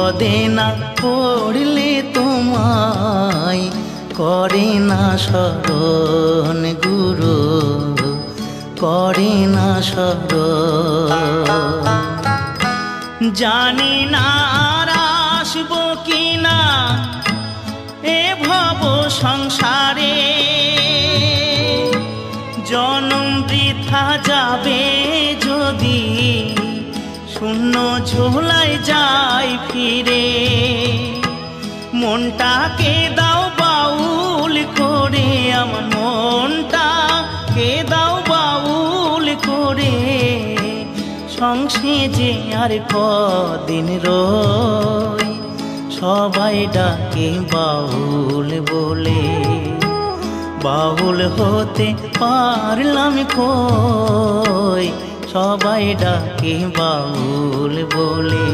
বিপদে না পড়লে তোমায় করে না স্মরণ গুরু, করে না স্মরণ। জানি না আর আসবো কিনা এ ভব সংসারে, জনম বৃথা যাবে যদি শূন্য ঝোলায় যাই ফিরে। মনটাকে দাও বাউল করে, আমার মনটাকে দাও বাউল করে, সংসে যে আর কদিন রই, সবাই ডাকে বাউল বলে। বাউল হতে পারলাম কই, সবাই ডাকে বাউল বলে।